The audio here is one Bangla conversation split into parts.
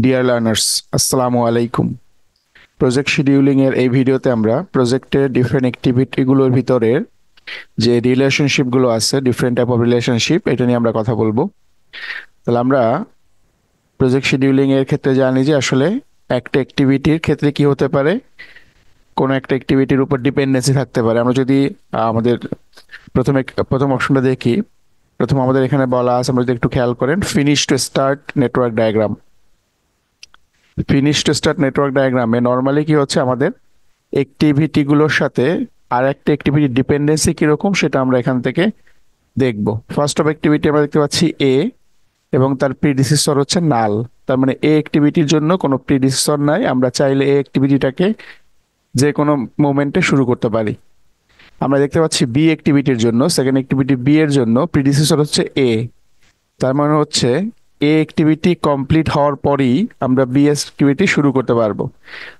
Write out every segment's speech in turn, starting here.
ডিয়ার লার্নার্স, আসসালামু আলাইকুম। প্রজেক্ট শিডিউলিং এর এই ভিডিওতে আমরা প্রজেক্টের ডিফারেন্ট অ্যাক্টিভিটিগুলোর ভিতরে যে রিলেশনশিপগুলো আছে, ডিফারেন্ট টাইপ অফ রিলেশনশিপ, এটা নিয়ে আমরা কথা বলবো। তাহলে আমরা প্রজেক্ট শিডিউলিং এর ক্ষেত্রে জানি যে আসলে একটা অ্যাক্টিভিটির ক্ষেত্রে কি হতে পারে, কোনো একটা অ্যাক্টিভিটির উপর ডিপেন্ডেন্সি থাকতে পারে। আমরা যদি আমাদের প্রথমে প্রথম অপশনটা দেখি, প্রথম আমাদের এখানে বলা আছে, আমরা যদি একটু খেয়াল করেন, finish to start network diagram. Finish to start network ডায়াগ্রামে নর্মালি কি হচ্ছে, আমাদের অ্যাক্টিভিটি গুলোর সাথে আর একটা অ্যাক্টিভিটি ডিপেন্ডেন্সি কিরকম সেটা আমরা এখান থেকে দেখব। ফার্স্ট অফ অ্যাক্টিভিটি আমরা দেখতে পাচ্ছি এ, এবং তার প্রিডিসেসর হচ্ছে নাল। তার মানে এ অ্যাক্টিভিটির জন্য কোনো প্রিডিসেসর নাই, আমরা চাইলে এই অ্যাক্টিভিটিটাকে যে কোনো মোমেন্টে শুরু করতে পারি। আমরা দেখতে পাচ্ছি বি অ্যাক্টিভিটির জন্য, সেকেন্ড অ্যাক্টিভিটি বি এর জন্য প্রিডিসেসর হচ্ছে এ। তার মানে হচ্ছে এ অ্যাক্টিভিটি কমপ্লিট হওয়ার পরেই আমরা বি অ্যাক্টিভিটি শুরু করতে পারবো।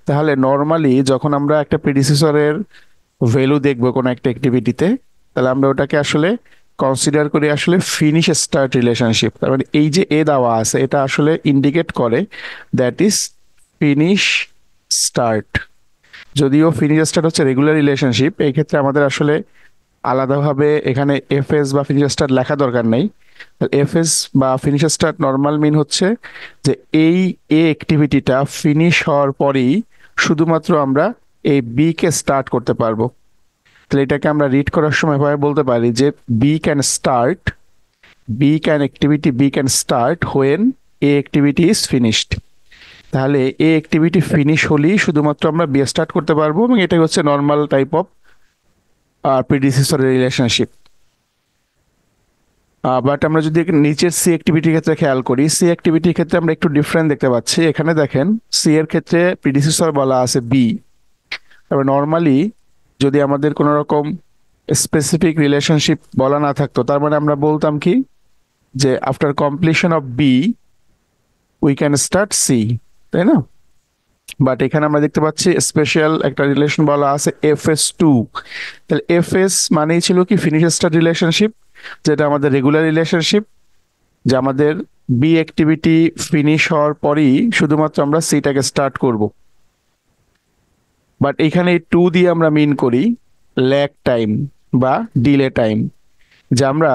তাহলে নর্মালি যখন আমরা একটা প্রিডিসেসরের ভ্যালু দেখবো কোনো একটা অ্যাক্টিভিটিতে, তাহলে আমরা ওটাকে আসলে কনসিডার করি আসলে ফিনিশ স্টার্ট রিলেশনশিপ। তার মানে এই যে এ দেওয়া আছে, এটা আসলে ইন্ডিকেট করে দ্যাট ইজ ফিনিশ স্টার্ট। যদিও ফিনিশ স্টার্ট হচ্ছে রেগুলার রিলেশনশিপ, এই ক্ষেত্রে আমাদের আসলে আলাদাভাবে এখানে এফএস বা ফিনিশ স্টার্ট লেখা দরকার নেই। এফএস বা ফিনিশ স্টার্ট নর্মাল মিন হচ্ছে যে এই এ অ্যাক্টিভিটিটা ফিনিশ হওয়ার পরেই শুধুমাত্র আমরা এই বি কে স্টার্ট করতে পারবো। তাহলে এটাকে আমরা রিড করার সময় ভাবে বলতে পারি যে B can start, B can activity B can start when A activity is finished. তাহলে এ অ্যাক্টিভিটি ফিনিশ হলেই শুধুমাত্র আমরা বি স্টার্ট করতে পারবো, এবং এটাই হচ্ছে normal type of predecessor relationship. But আমরা যদি নিচের সি অ্যাক্টিভিটির ক্ষেত্রে খেয়াল করি, সি অ্যাক্টিভিটির ক্ষেত্রে আমরা একটু ডিফারেন্ট দেখতে পাচ্ছি। এখানে দেখেন, সি এর ক্ষেত্রে প্রিডিসেসর বলা আছে বি। তবে নর্মালি যদি আমাদের কোনো রকম স্পেসিফিক রিলেশনশিপ বলা না থাকতো, তার মানে আমরা বলতাম কি যে after completion of B we can start C, তাই না? বাট এখানে আমরা দেখতে পাচ্ছি স্পেশাল একটা রিলেশন বলা আছে এফএস 2। তাহলে এফএস মানেই ছিল কি ফিনিশ স্টার্ট রিলেশনশিপ, যেটা আমাদের রেগুলার রিলেশনশিপ, যে আমাদের বি অ্যাক্টিভিটি ফিনিশ হওয়ার পরেই শুধুমাত্র আমরা সিটাকে স্টার্ট করব। বাট এখানে 2 দিয়ে আমরা মিন করি ল্যাগ টাইম বা ডিলে টাইম, যে আমরা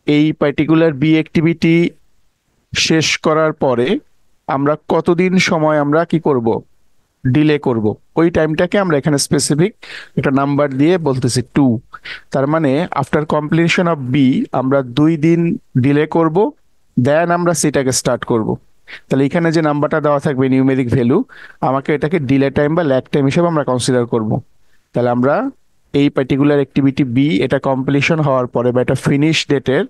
এই পার্টিকুলার বি অ্যাক্টিভিটি শেষ করার পরে আমরা কতদিন সময় আমরা কি করব, ডিলে করব। ওই টাইমটাকে আমরা এখানে স্পেসিফিক একটা নাম্বার দিয়ে বলতেছি 2। তার মানে আফটার কমপ্লিশন অফ বি আমরা 2 দিন ডিলে করব, দেন আমরা সেটাকে স্টার্ট করব। তাহলে এখানে যে নাম্বারটা দেওয়া থাকবে নিউমেরিক ভ্যালু, আমাকে এটাকে ডিলে টাইম বা ল্যাগ টাইম হিসেবে আমরা কনসিডার করব। তাহলে আমরা এই পার্টিকুলার অ্যাক্টিভিটি বি এটা কমপ্লিশন হওয়ার পরে বা এটা ফিনিশ ডেটের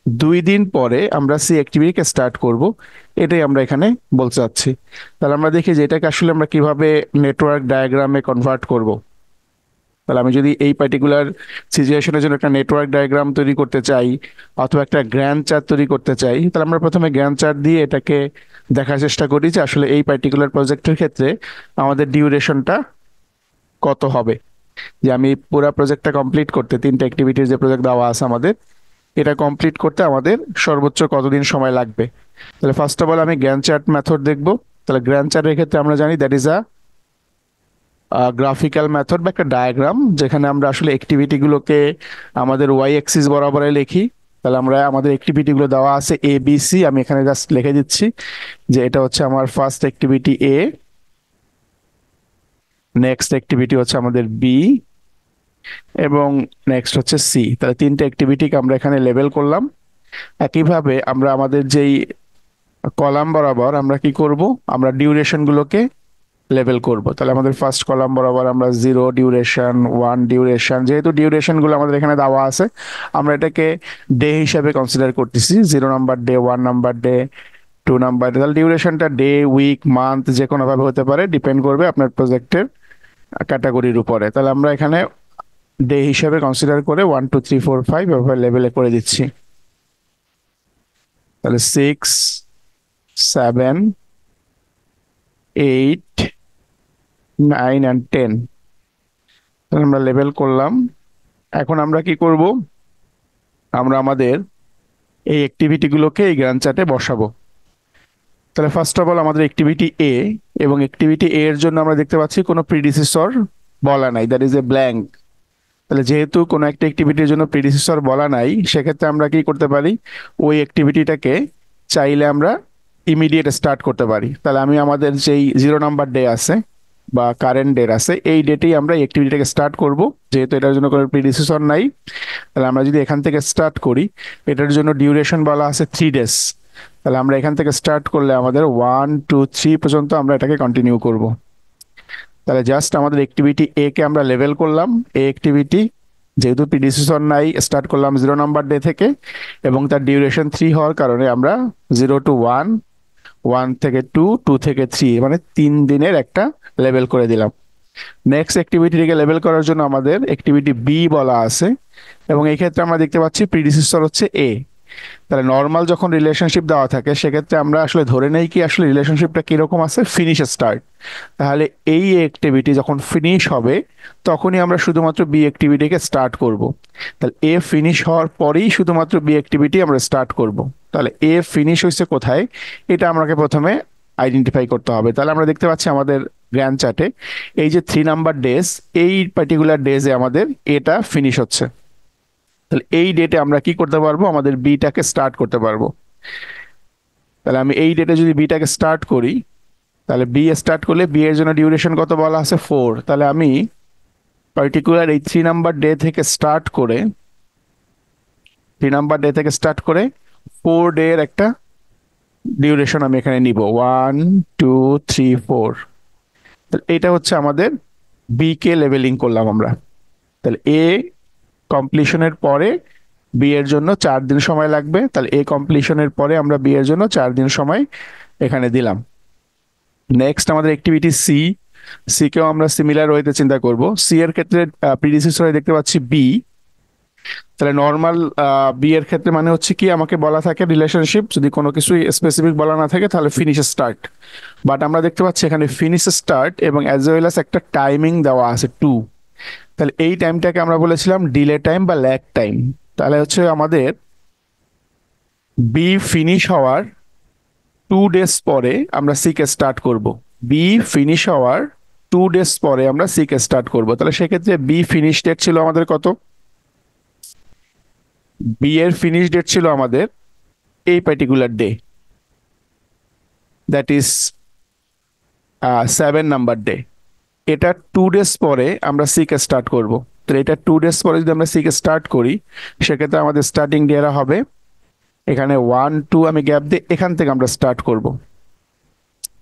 2 দিন পরে আমরা সেই অ্যাক্টিভিটিকে স্টার্ট করব, এটাই আমরা এখানে বলতে চাচ্ছি। তাহলে আমরা দেখি যে এটাকে আসলে আমরা কিভাবে নেটওয়ার্ক ডায়াগ্রামে কনভার্ট করব। তাহলে আমি যদি এই পার্টিকুলার সিচুয়েশনের জন্য একটা নেটওয়ার্ক ডায়াগ্রাম তৈরি করতে চাই অথবা একটা গ্র্যান্ড চার্ট তৈরি করতে চাই, তাহলে আমরা প্রথমে গ্র্যান্ড চার্ট দিয়ে এটাকে দেখার চেষ্টা করি যে আসলে এই পার্টিকুলার প্রজেক্টের ক্ষেত্রে আমাদের ডিউরেশনটা কত হবে। যে আমি পুরো প্রজেক্টটা কমপ্লিট করতে, 3টা অ্যাক্টিভিটির যে প্রজেক্ট দেওয়া আছে আমাদের, এটা কমপ্লিট করতে আমাদের সর্বোচ্চ কতদিন সময় লাগবে। তাহলে ফার্স্ট অফ অল আমি গ্র্যান্ড চার্ট মেথড দেখব। তাহলে গ্র্যান্ড চার্টের ক্ষেত্রে আমরা জানি দ্যাট ইজ গ্রাফিক্যাল মেথড বা একটা ডায়াগ্রাম, যেখানে আমরা আসলে অ্যাক্টিভিটি গুলোকে আমাদের ওয়াই অ্যাক্সিস বরাবরে লিখি। তাহলে আমরা আমাদের অ্যাক্টিভিটি গুলো দেওয়া আছে এ বি সি, আমি এখানে জাস্ট লিখে দিচ্ছি যে এটা হচ্ছে আমার first activity A, next activity হচ্ছে আমাদের বি, এবং নেক্সট হচ্ছে সি। তাহলে 3টে অ্যাক্টিভিটিকে আমরা এখানে লেবেল করলাম। একইভাবে আমরা আমাদের যেই কলাম বরাবর আমরা কি করব, আমরা ডিউরেশন গুলোকে লেভেল করব। তাহলে আমাদের ফার্স্ট কলাম বরাবর আমরা 0 ডিউরেশন, 1 ডিউরেশন, যেহেতু ডিউরেশন গুলো আমাদের এখানে দেওয়া আছে, আমরা এটাকে ডে হিসাবে কনসিডার করতেছি। 0 number day, 1 number day, 2 number day. তাহলে ডিউরেশনটা ডে, উইক, মান্থ যে কোনো ভাবে হতে পারে, ডিপেন্ড করবে আপনার প্রজেক্টের ক্যাটাগরির উপরে। তাহলে আমরা এখানে ডে হিসাবে কনসিডার করে 1 2 3 4 5 এভাবে লেভেলে করে দিচ্ছি। তাহলে 6 7 8 9 and 10, তাহলে আমরা লেবেল করলাম। এখন আমরা কি করব, আমরা আমাদের এই অ্যাক্টিভিটি গুলোকে এই গ্যান্ট চার্টে বসাবো। তাহলে ফার্স্ট অফ অল আমাদের অ্যাক্টিভিটি এ, এবং অ্যাক্টিভিটি এ এর জন্য আমরা দেখতে পাচ্ছি কোনো প্রিডিসেসর বলা নাই, দ্যাট ইজ এ ব্ল্যাঙ্ক। তাহলে যেহেতু কোনো একটা অ্যাক্টিভিটির জন্য প্রিডিসেসর বলা নাই, সেক্ষেত্রে আমরা কি করতে পারি, ওই অ্যাক্টিভিটিটাকে চাইলে আমরা ইমিডিয়েট স্টার্ট করতে পারি। তাহলে আমি আমাদের যেই 0 নাম্বার ডে আছে বা কারেন্ট ডেট আছে, এই ডেটেই আমরা এই অ্যাক্টিভিটিটাকে স্টার্ট করব। যেহেতু এটার জন্য কোনো প্রিডিসেসর নাই, তাহলে আমরা যদি এখান থেকে স্টার্ট করি, এটার জন্য ডিউরেশন বলা আছে 3 ডেজ। তাহলে আমরা এখান থেকে স্টার্ট করলে আমাদের 1 2 3 পর্যন্ত আমরা এটাকে কন্টিনিউ করব। তাহলে জাস্ট আমাদের অ্যাক্টিভিটি এ কে আমরা লেভেল করলাম, এই অ্যাক্টিভিটি যেহেতু প্রিডিসেসর নাই, স্টার্ট করলাম 0 নাম্বার ডে থেকে, এবং তার ডিউরেশন 3 হওয়ার কারণে আমরা 0 to 1, 1 থেকে 2, 2 থেকে 3, মানে 3 দিনের একটা লেভেল করে দিলাম। নেক্সট অ্যাক্টিভিটিকে লেভেল করার জন্য আমাদের অ্যাক্টিভিটি বি বলা আছে, এবং এই ক্ষেত্রে আমরা দেখতে পাচ্ছি প্রিডিসেসর হচ্ছে এ। তাহলে নর্মাল যখন রিলেশনশিপ দেওয়া থাকে, সেক্ষেত্রে আমরা আসলে ধরে নেই কি আসলে রিলেশনশিপটা কিরকম আছে, ফিনিশ স্টার্ট। তাহলে এই অ্যাক্টিভিটি যখন ফিনিশ হবে, তখনই আমরা শুধুমাত্র বি অ্যাক্টিভিটিকে স্টার্ট করব। তাহলে এ ফিনিশ হওয়ার পরেই শুধুমাত্র বি অ্যাক্টিভিটি আমরা স্টার্ট করব। তাহলে এ ফিনিশ হয়েছে কোথায়, এটা আমাকে প্রথমে আইডেন্টিফাই করতে হবে। তাহলে আমরা দেখতে পাচ্ছি আমাদের গ্র্যান্ড চার্টে এই যে 3 নাম্বার ডেজ, এই পার্টিকুলার ডেজে আমাদের এটা ফিনিশ হচ্ছে। তাহলে এই ডেটে আমরা কি করতে পারবো, আমাদের বিটাকে স্টার্ট করতে পারবো। তাহলে আমি এই ডেটে যদি বিটাকে স্টার্ট করি, তাহলে বি স্টার্ট করলে বি এর জন্য ডিউরেশন কত বলা আছে 4। তাহলে আমি পার্টিকুলার এই 3 নাম্বার ডে থেকে স্টার্ট করে, 4 ডে এর একটা ডিউরেশন আমি এখানে নিব, 1 2 3 4। তাহলে এটা হচ্ছে আমাদের বি কে লেভেলিং করলাম আমরা। তাহলে এ কমপ্লিশনের পরে বি এর জন্য 4 দিন সময় লাগবে। তাহলে এ কমপ্লিশনের পরে আমরা বি এর জন্য 4 দিন সময় এখানে দিলাম। নেক্সট আমাদের অ্যাক্টিভিটি সি, সি কেও আমরা সিমিলার ওয়েতে চিন্তা করব। সি এর ক্ষেত্রে প্রিডিসেসরে দেখতে পাচ্ছি বি। তাহলে নর্মাল বি এর ক্ষেত্রে মানে হচ্ছে কি, আমাকে বলা থাকে রিলেশনশিপ, যদি কোনো কিছু স্পেসিফিক বলা না থাকে তাহলে ফিনিশ স্টার্ট। বাট আমরা দেখতে পাচ্ছি এখানে ফিনিশ স্টার্ট এবং অ্যাজ ওয়েল অ্যাজ একটা টাইমিং দেওয়া আছে 2। তাহলে এই টাইমটাকে আমরা বলেছিলাম ডিলে টাইম বা ল্যাগ টাইম। তাহলে হচ্ছে আমাদের বি ফিনিশ হওয়ার 2 ডেজ পরে আমরা সি কে স্টার্ট করব। বি ফিনিশ হওয়ার 2 ডেজ পরে আমরা সি কে স্টার্ট করব। তাহলে সেক্ষেত্রে বি ফিনিশ ডেট ছিল আমাদের কত, বি এর ফিনিশ ডেট ছিল আমাদের এই particular day, that is 7 number day. এটা 2 ডেজ পরে আমরা সি কে স্টার্ট করব। তো এটা 2 ডেজ পরে যদি আমরা সি কে স্টার্ট করি, সেক্ষেত্রে আমাদের স্টার্টিং ডেটা হবে এখানে 1 2, আমি গ্যাপ দিয়ে এখান থেকে আমরা স্টার্ট করব,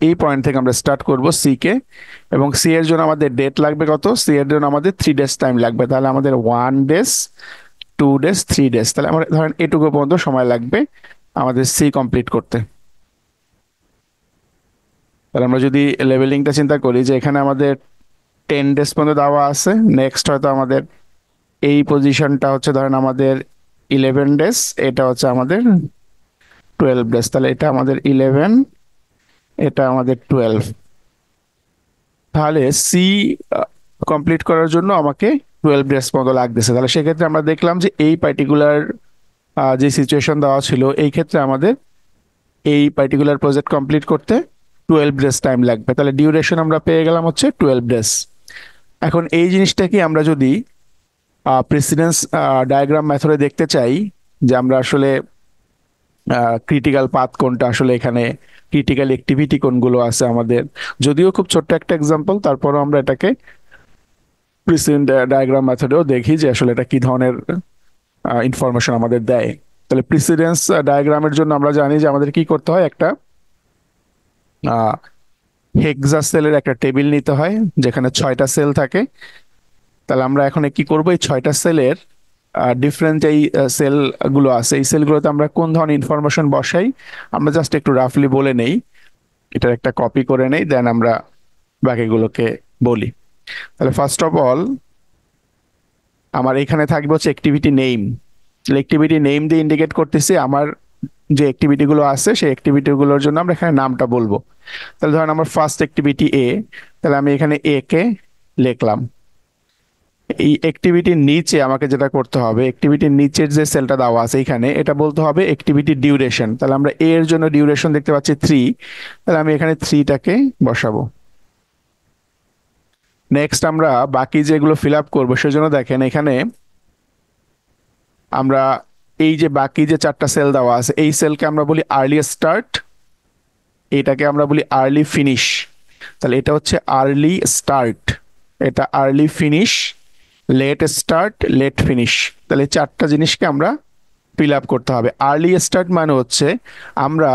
এই পয়েন্ট থেকে আমরা স্টার্ট করব সি কে। এবং সি এর জন্য আমাদের ডেট লাগবে কত, সি এর জন্য আমাদের 3 ডেজ টাইম লাগবে। তাহলে আমাদের 1 ডেজ 2 ডেজ 3 ডেজ, তাহলে আমরা ধরেন এটুকু পর্যন্ত সময় লাগবে আমাদের সি কমপ্লিট করতে। তাহলে আমরা যদি লেভেলিংটা চিন্তা করি, যে এখানে আমাদের 10 ডেজ পর্যন্ত দেওয়া আছে, নেক্সট হয়তো আমাদের এই পজিশনটা হচ্ছে ধরেন আমাদের 11 ডেজ, এটা হচ্ছে আমাদের 12 ডেজ। তাহলে এটা আমাদের 11, এটা আমাদের 12। তাহলে সি কমপ্লিট করার জন্য আমাকে 12 ডেজ মতো লাগতেছে। তাহলে সেক্ষেত্রে আমরা দেখলাম যে এই পার্টিকুলার যে সিচুয়েশন দেওয়া ছিল, এই ক্ষেত্রে আমাদের এই পার্টিকুলার প্রজেক্ট কমপ্লিট করতে 12 ডেজ টাইম লাগবে। তাহলে ডিউরেশন আমরা পেয়ে গেলাম হচ্ছে 12 ডেজ। এখন এই জিনিসটা কি আমরা যদি প্রেসিডেন্স ডায়াগ্রাম মেথডে দেখতে চাই, যে আমরা আসলে ক্রিটিক্যাল পাথ কোনটা, আসলে এখানে ক্রিটিক্যাল অ্যাক্টিভিটি কোনগুলো আছে আমাদের, যদিও খুব ছোট্ট একটা এক্সাম্পল, তারপরও আমরা এটাকে প্রেসিডেন্ট ডায়াগ্রাম মেথডেও দেখি যে আসলে এটা কি ধরনের ইনফরমেশন আমাদের দেয়। তাহলে প্রিসিডেন্স ডায়াগ্রামের জন্য আমরা জানি যে আমাদের কি করতে হয়, একটা হেক্সা সেলের একটা টেবিল নিতে হয় যেখানে 6টা সেল থাকে। তাহলে আমরা এখন কি করব, এই 6টা সেলের ডিফারেন্ট এই সেল গুলো আছে, এই সেলগুলোতে আমরা কোন ধরনের ইনফরমেশন বসাই, আমরা জাস্ট একটু রাফলি বলে নেই, এটার একটা কপি করে নেই, দেন আমরা বাকিগুলোকে বলি। তাহলে ফার্স্ট অফ অল আমার এখানে থাকবে হচ্ছে অ্যাক্টিভিটি নেম। অ্যাক্টিভিটি নেম দিয়ে ইন্ডিকেট করতেছি আমার যে অ্যাক্টিভিটি গুলো আছে, সেই অ্যাক্টিভিটি গুলোর জন্য আমরা এখানে নামটা বলবো। তাহলে ধরেন আমার ফার্স্ট অ্যাক্টিভিটি এ, তাহলে আমি এখানে এ কে লিখলাম। এই অ্যাক্টিভিটির নিচে আমাকে যেটা করতে হবে, অ্যাক্টিভিটির নিচের যে সেলটা দেওয়া আছে এখানে, এটা বলতে হবে অ্যাক্টিভিটি ডিউরেশন। তাহলে আমরা এর জন্য ডিউরেশন দেখতে পাচ্ছি 3, তাহলে আমি এখানে 3টাকে বসাবো। নেক্সট আমরা বাকি যেগুলো ফিল আপ করবো সেজন্য দেখেন এখানে আমরা এই যে বাকি যে 4টা সেল দেওয়া আছে, এই সেলকে আমরা বলি আর্লি স্টার্ট, এটাকে আমরা বলি আর্লি ফিনিশ। তাহলে এটা হচ্ছে আর্লি স্টার্ট, এটা early finish, late start, late finish. তাহলে এই 4টা জিনিসকে আমরা ফিল আপ করতে হবে। আর্লি স্টার্ট মানে হচ্ছে আমরা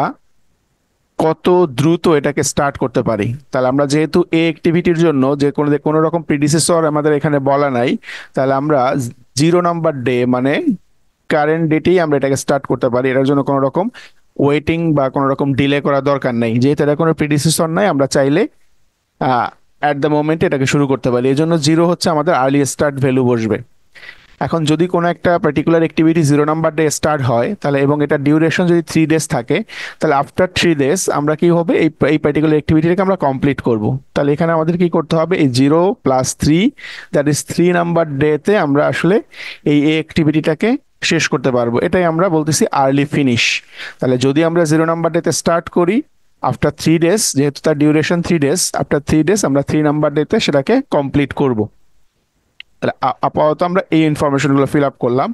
কত দ্রুত এটাকে স্টার্ট করতে পারি। তাহলে আমরা যেহেতু এই অ্যাক্টিভিটির জন্য যে কোনো কোনো রকম প্রিডিসেসর আমাদের এখানে বলা নাই, তাহলে আমরা 0 নাম্বার ডে মানে কারেন্ট ডেটেই আমরা এটাকে স্টার্ট করতে পারি। এটার জন্য কোনো রকম ওয়েটিং বা কোনো রকম ডিলে করার দরকার নেই, যেহেতু এটা কোনো প্রিডিসেসর নাই, আমরা চাইলে অ্যাট দ্য মোমেন্ট এটাকে শুরু করতে পারি। এই জন্য 0 হচ্ছে আমাদের আর্লি স্টার্ট ভ্যালু বসবে। এখন যদি কোনো একটা particular activity 0 number day start হয়, তাহলে এবং এটা ডিউরেশন যদি 3 ডেজ থাকে, তাহলে আফটার 3 ডেজ আমরা কি হবে, এই পার্টিকুলার অ্যাক্টিভিটিটাকে আমরা কমপ্লিট করব। তাহলে এখানে আমাদের কি করতে হবে, এই 0 + 3, দ্যাট ইজ 3 নাম্বার ডেতে আমরা আসলে এই অ্যাক্টিভিটিটাকে শেষ করতে পারবো। এটাই আমরা বলতেছি আর্লি ফিনিশ। তাহলে যদি আমরা 0 নাম্বার ডেতে স্টার্ট করি, আফটার 3 ডেজ, যেহেতু তার ডিউরেশন 3 ডেজ, আফটার 3 ডেজ আমরা 3 নাম্বার ডেতে সেটাকে কমপ্লিট করব। তাহলে আপাতত আমরা এই ইনফরমেশনগুলো ফিল আপ করলাম।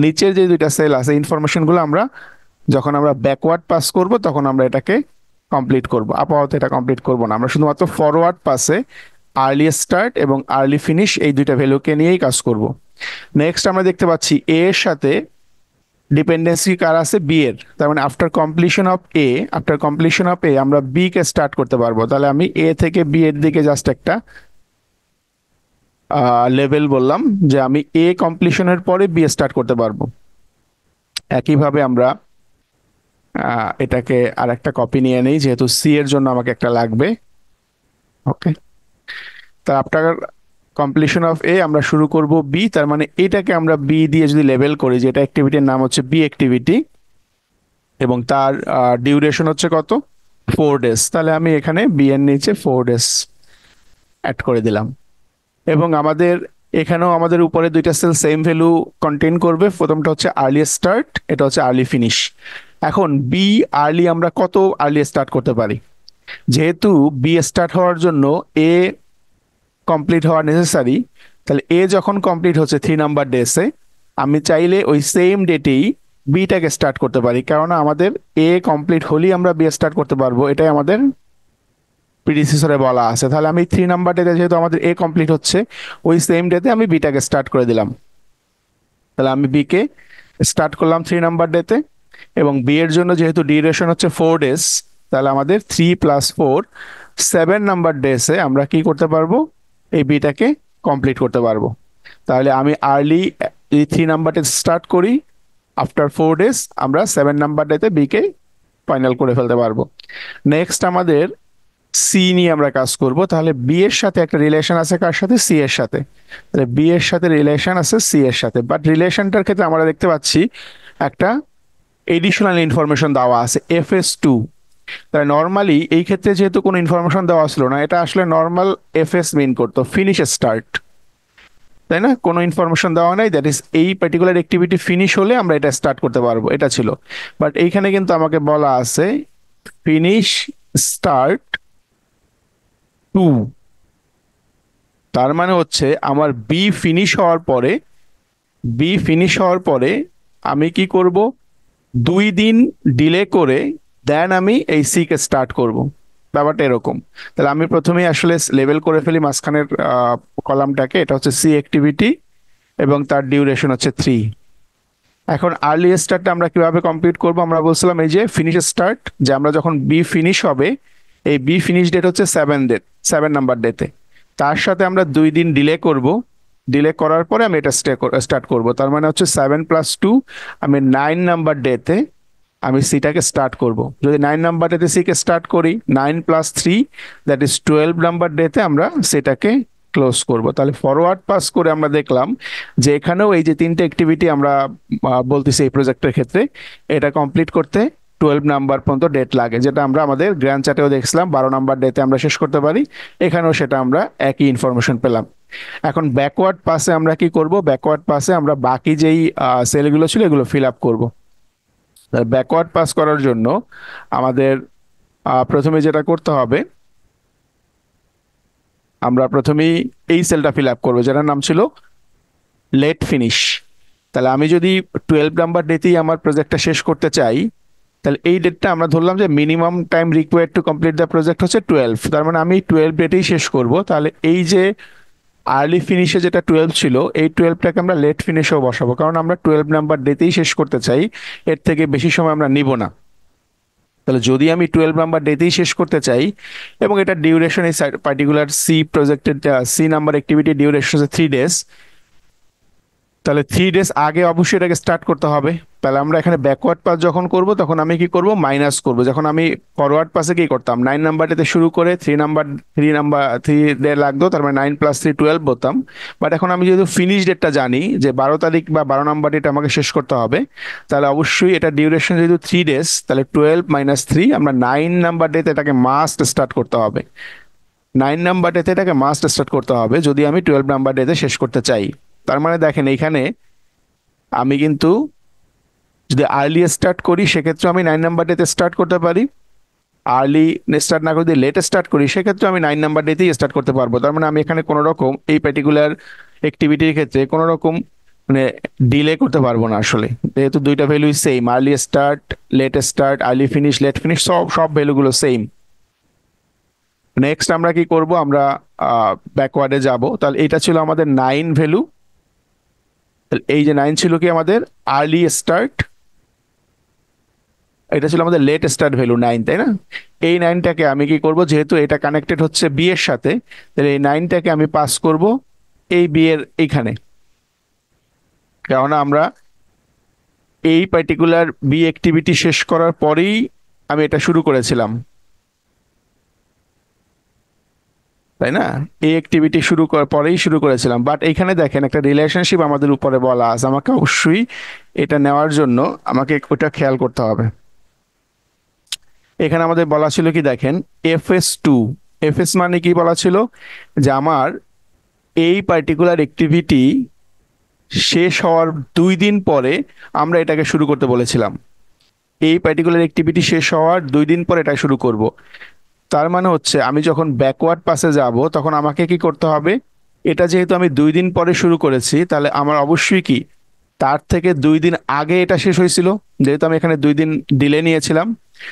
নিচের যে 2টা সেল আছে, ইনফরমেশনগুলো আমরা যখন আমরা ব্যাকওয়ার্ড পাস করব তখন আমরা এটাকে কমপ্লিট করব। আপাতত এটা কমপ্লিট করব না, আমরা শুধুমাত্র ফরওয়ার্ড পাসে আর্লি স্টার্ট এবং আর্লি ফিনিশ এই 2টা ভ্যালুকে নিয়েই কাজ করব। নেক্সট আমরা দেখতে পাচ্ছি এ এর সাথে ডিপেন্ডেন্সি কার আছে, বি এর। তার মানে আফটার কমপ্লিশন অফ এ আমরা বি কে স্টার্ট করতে পারবো। তাহলে আমি এ থেকে বি এর দিকে জাস্ট একটা লেভেল বললাম যে আমি এ কমপ্লিশনের পরে বি স্টার্ট করতে পারবো। একইভাবে আমরা এটাকে আর একটা কপি নিয়ে নেই, যেহেতু সি এর জন্য আমাকে একটা লাগবে। ওকে, তা আফটার কমপ্লিশন অফ এ আমরা শুরু করব বি। তার মানে এটাকে আমরা বি দিয়ে যদি লেবেল করি, যেটা অ্যাক্টিভিটির নাম হচ্ছে বি অ্যাক্টিভিটি, এবং তার ডিউরেশন হচ্ছে কত, 4 ডেজ। তাহলে আমি এখানে বি এর নিচে 4 ডেজ অ্যাড করে দিলাম। এবং আমাদের এখানেও আমাদের উপরে 2টা সেল সেম ভ্যালু কন্টেইন করবে। প্রথমটা হচ্ছে আর্লি স্টার্ট, এটা হচ্ছে আর্লি ফিনিশ। এখন বি আর্লি আমরা কত আর্লি স্টার্ট করতে পারি, যেহেতু বি স্টার্ট হওয়ার জন্য এ কমপ্লিট হওয়া নেসেসারি। তাহলে এ যখন কমপ্লিট হচ্ছে 3 নাম্বার ডেসে, আমি চাইলে ওই সেম ডেটেই বিটাকে স্টার্ট করতে পারি, কারণ আমাদের এ কমপ্লিট হলেই আমরা বি স্টার্ট করতে পারবো, এটাই আমাদের প্রিডিসেসরে বলা আছে। তাহলে আমি 3 নাম্বার ডেতে যেহেতু আমাদের এ কমপ্লিট হচ্ছে, ওই সেম ডেতে আমি বিটাকে স্টার্ট করে দিলাম। তাহলে আমি বি কে স্টার্ট করলাম 3 নাম্বার ডেতে, এবং বি এর জন্য যেহেতু ডিউরেশন হচ্ছে 4 ডেজ, তাহলে আমাদের 3 + 4 7 নাম্বার ডেসে আমরা কি করতে পারবো, এই বিটাকে কমপ্লিট করতে পারবো। তাহলে আমি আর্লি 3 নাম্বার ডে স্টার্ট করি, আফটার 4 ডেজ আমরা 7 নাম্বার ডেতে বি কে ফাইনাল করে ফেলতে পারবো। নেক্সট আমাদের সি নিয়ে আমরা কাজ করব। তাহলে বি এর সাথে একটা রিলেশন আছে কার সাথে, সি এর সাথে। তাহলে বি এর সাথে রিলেশন আছে সি এর সাথে, বাট রিলেশনটার ক্ষেত্রে আমরা দেখতে পাচ্ছি একটা এডিশনাল ইনফরমেশন দেওয়া আছে, FS2। তাই নর্মালি এই ক্ষেত্রে যেহেতু কোনো ইনফরমেশন দেওয়া ছিল না, এটা আসলে নর্মাল FS মিন করতো, ফিনিশ স্টার্ট, তাই না, কোনো ইনফরমেশন দেওয়া নাই, দ্যাট ইজ এই পার্টিকুলার অ্যাক্টিভিটি ফিনিশ হলে আমরা এটা স্টার্ট করতে পারবো, এটা ছিল। বাট এইখানে কিন্তু আমাকে বলা আছে ফিনিশ স্টার্ট 2। তার মানে হচ্ছে আমার বি ফিনিশ হওয়ার পরে আমি কি করব, 2 দিন ডিলে করে দেন আমি এই সি কে স্টার্ট করব। ব্যাপারটা এরকম। তাহলে আমি প্রথমেই আসলে লেবেল করে ফেলি মাঝখানের কলামটাকে, এটা হচ্ছে সি অ্যাক্টিভিটি এবং তার ডিউরেশন হচ্ছে 3। এখন আর্লি স্টার্টটা আমরা কিভাবে কমপ্লিট করব, আমরা বলছিলাম এই যে ফিনিশ স্টার্ট, যে আমরা যখন বি ফিনিশ হবে, এই বি ফিনিশ ডেট হচ্ছে 7 নাম্বার ডেতে, তার সাথে আমরা 2 দিন ডিলে করব। ডিলে করার পরে আমি এটা স্টার্ট করব। তার মানে হচ্ছে 7 + 2, আমি 9 নাম্বার ডেতে আমি সিটাকে স্টার্ট করব। যদি 9 নাম্বার ডেতে সি কে স্টার্ট করি, 9 + 3, দ্যাট ইজ 12 নাম্বার ডেতে আমরা সেটাকে ক্লোজ করব। তাহলে ফরওয়ার্ড পাস করে আমরা দেখলাম যে এখানেও এই যে 3টে অ্যাক্টিভিটি আমরা বলতেছি এই প্রজেক্টের ক্ষেত্রে, এটা কমপ্লিট করতে 12 নাম্বার পর্যন্ত ডেট লাগে, যেটা আমরা আমাদের গ্র্যান্ড চার্টেও দেখছিলাম 12 নাম্বার ডেতে আমরা শেষ করতে পারি। এখানেও সেটা আমরা একই ইনফরমেশন পেলাম। এখন ব্যাকওয়ার্ড পাসে আমরা কি করব, ব্যাকওয়ার্ড পাসে আমরা বাকি যেই সেলগুলো ছিল এগুলো ফিল আপ করবো। ব্যাকওয়ার্ড পাস করার জন্য আমাদের প্রথমে যেটা করতে হবে, আমরা প্রথমেই এই সেলটা ফিল আপ করবো যেটার নাম ছিল লেট ফিনিশ। তাহলে আমি যদি 12 নাম্বার ডেতেই আমার প্রজেক্টটা শেষ করতে চাই, তাহলে এই ডেটটা আমরা ধরলাম যে minimum time required to complete the project হচ্ছে 12, তার মানে আমি 12 ডেটেই শেষ করব। তাহলে এই যে আর্লি ফিনিশে যেটা 12 ছিল, এই 12টাকে আমরা লেট ফিনিশেও বসাবো, কারণ আমরা 12 নাম্বার ডেতেই শেষ করতে চাই, এর থেকে বেশি সময় আমরা নিব না। তাহলে যদি আমি 12 নাম্বার ডেতেই শেষ করতে চাই এবং এটা ডিউরেশন, এই পার্টিকুলার সি প্রজেক্টের সি নাম্বার অ্যাক্টিভিটি ডিউরেশন হচ্ছে 3 ডেজ, তাহলে 3 ডেজ আগে অবশ্যই এটাকে স্টার্ট করতে হবে। তাহলে আমরা এখানে ব্যাকওয়ার্ড পাস যখন করব তখন আমি কি করব, মাইনাস করব। যখন আমি ফরওয়ার্ড পাসে কি করতাম, 9 নাম্বারটাতে শুরু করে 3 ডে লাগতো, তার মানে 9 + 3 12 বলতাম। বাট এখন আমি যেহেতু ফিনিশ ডেটটা জানি যে 12 তারিখ বা 12 নাম্বার ডেট আমাকে শেষ করতে হবে, তাহলে অবশ্যই এটা ডিউরেশন যেহেতু 3 ডেজ, তাহলে 12 - 3 আমরা 9 নাম্বার ডেতে এটাকে মাস্ট স্টার্ট করতে হবে। 9 নাম্বার ডেতে এটাকে মাস্ট স্টার্ট করতে হবে যদি আমি 12 নাম্বার ডেতে শেষ করতে চাই। তার মানে দেখেন এইখানে আমি কিন্তু যদি আর্লি স্টার্ট করি সেক্ষেত্রে আমি 9 নাম্বার ডেতে স্টার্ট করতে পারি, আর্লি স্টার্ট না করে যদি লেট স্টার্ট করি সেক্ষেত্রে আমি 9 নাম্বার ডেতেই স্টার্ট করতে পারবো। তার মানে আমি এখানে কোনো রকম এই পার্টিকুলার অ্যাক্টিভিটির ক্ষেত্রে কোনো রকম মানে ডিলে করতে পারবো না আসলে, যেহেতু দুইটা ভ্যালুই same, early start late start, early finish late finish, সব সব ভ্যালুগুলো সেম। নেক্সট আমরা কি করব, আমরা ব্যাকওয়ার্ডে যাব। তাহলে এটা ছিল আমাদের 9 ভ্যালু, তাহলে এই যে 9 ছিল কি আমাদের আর্লি স্টার্ট, এটা ছিল আমাদের লেট স্টার্ট ভ্যালু 9, তাই না? এই 9টাকে আমি কি করব, যেহেতু এটা কানেক্টেড হচ্ছে বি এর সাথে, তাহলে এই 9টাকে আমি পাস করব এই বি এর এইখানে, কেননা আমরা এই পার্টিকুলার বি অ্যাক্টিভিটি শেষ করার পরেই আমি এটা শুরু করেছিলাম, তাই না? এই অ্যাক্টিভিটি শুরু করার পরেই শুরু করেছিলাম। বাট এইখানে দেখেন একটা রিলেশনশিপ আমাদের উপরে বলা আছে, আমাকে অবশ্যই এটা নেওয়ার জন্য আমাকে ওটা খেয়াল করতে হবে। এখানে আমাদের বলা ছিল কি দেখেন, FS2, এফএস মানে কি বলা ছিল, যে আমার এই পার্টিকুলার অ্যাক্টিভিটি শেষ হওয়ার 2 দিন পরে আমরা এটাকে শুরু করতে বলেছিলাম। এই পার্টিকুলার অ্যাক্টিভিটি শেষ হওয়ার 2 দিন পরে এটা শুরু করব। তার মানে হচ্ছে আমি যখন ব্যাকওয়ার্ড পাসে যাব তখন আমাকে কি করতে হবে, এটা যেহেতু আমি 2 দিন পরে শুরু করেছি, তাহলে আমার অবশ্যই কি তার থেকে 2 দিন আগে এটা শেষ হয়েছিল, যেহেতু আমি এখানে 2 দিন ডিলে নিয়েছিলাম।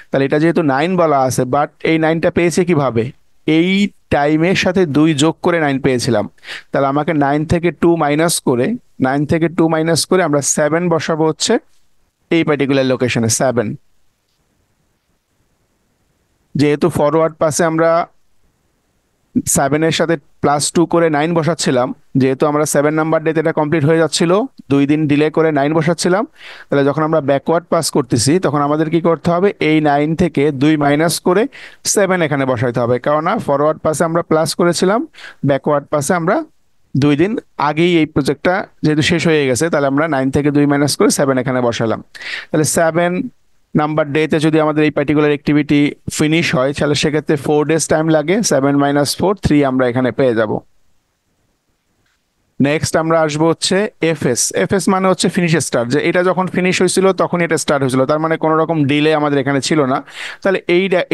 তাহলে এটা যেহেতু 9 বলা আছে, বাট এই 9টা পেয়েছে কিভাবে, এই টাইমের সাথে 2 যোগ করে 9 পেয়েছিলাম। তাহলে আমাকে 9 থেকে 2 মাইনাস করে আমরা 7 বসাবো হচ্ছে এই পার্টিকুলার লোকেশনে 7। যেহেতু ফরওয়ার্ড পাসে আমরা 7-এর সাথে +2 করে 9 বসাচ্ছিলাম, যেহেতু আমরা 7 নাম্বার ডেতে এটা কমপ্লিট হয়ে যাচ্ছিল, 2 দিন ডিলে করে 9 বসাচ্ছিলাম, তাহলে যখন আমরা ব্যাকওয়ার্ড পাস করতেছি তখন আমাদের কি করতে হবে, এই 9 থেকে 2 মাইনাস করে 7 এখানে বসাইতে হবে, কেননা ফরওয়ার্ড পাসে আমরা প্লাস করেছিলাম, ব্যাকওয়ার্ড পাসে আমরা 2 দিন আগেই এই প্রজেক্টটা যেহেতু শেষ হয়ে গেছে, তাহলে আমরা 9 থেকে 2 মাইনাস করে 7 এখানে বসালাম। তাহলে 7 নাম্বার ডেতে যদি আমাদের এই পার্টিকুলার অ্যাক্টিভিটি ফিনিশ হয়, তাহলে সেক্ষেত্রে 4 ডেজ টাইম লাগে, 7 - 4 3 আমরা এখানে পেয়ে যাব। নেক্সট আমরা আসবো হচ্ছে এফএস। এফএস মানে হচ্ছে ফিনিশ স্টার্ট, যে এটা যখন ফিনিশ হয়েছিল তখন এটা স্টার্ট হয়েছিল, তার মানে কোনো রকম ডিলে আমাদের এখানে ছিল না। তাহলে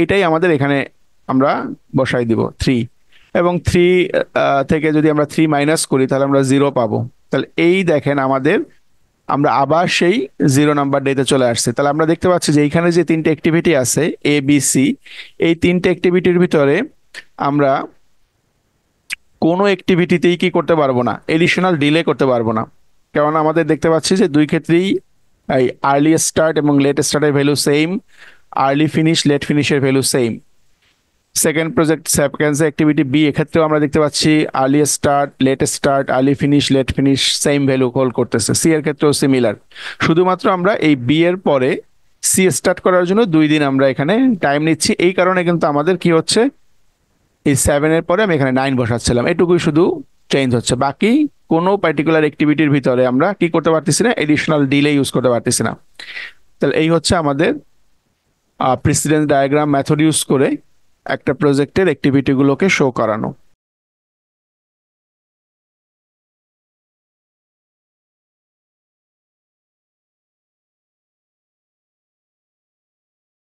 এটাই আমাদের এখানে আমরা বসাই দিব 3, এবং 3 থেকে যদি আমরা 3 মাইনাস করি তাহলে আমরা 0 পাবো। তাহলে এই দেখেন আমাদের আমরা আবার সেই 0 নাম্বার ডেতে চলে আসছি। তাহলে আমরা দেখতে পাচ্ছি যে এইখানে যে 3টে অ্যাক্টিভিটি আছে ABC, এই 3টে অ্যাক্টিভিটির ভিতরে আমরা কোনো অ্যাক্টিভিটিতেই কি করতে পারবো না, এডিশনাল ডিলে করতে পারবো না, কারণ আমাদের দেখতে পাচ্ছি যে দুই ক্ষেত্রেই এই আর্লি স্টার্ট এবং লেট স্টার্টের value same, early finish late ফিনিশের value same. Second activity B, এক্ষেত্রেও আমরা দেখতে পাচ্ছি early start early finish late finish same value hold করতেছে। সি এর ক্ষেত্রেও সিমিলার, শুধুমাত্র আমরা এই বি এর পরে সি স্টার্ট করার জন্য 2 দিন আমরা এখানে টাইম নিচ্ছি। এই কারণে কিন্তু আমাদের কি হচ্ছে, এই 7-এর পরে আমি এখানে 9 বসাচ্ছিলাম, এটুকুই শুধু চেঞ্জ হচ্ছে, বাকি কোনো পার্টিকুলার অ্যাক্টিভিটির ভিতরে আমরা কি করতে পারতেছি না, এডিশনাল ডিলে ইউজ করতে পারতেছি না। তাহলে এই হচ্ছে আমাদের প্রেসিডেন্স ডায়াগ্রাম মেথড ইউজ করে একটা প্রজেক্টের অ্যাক্টিভিটিগুলোকে শো করানো।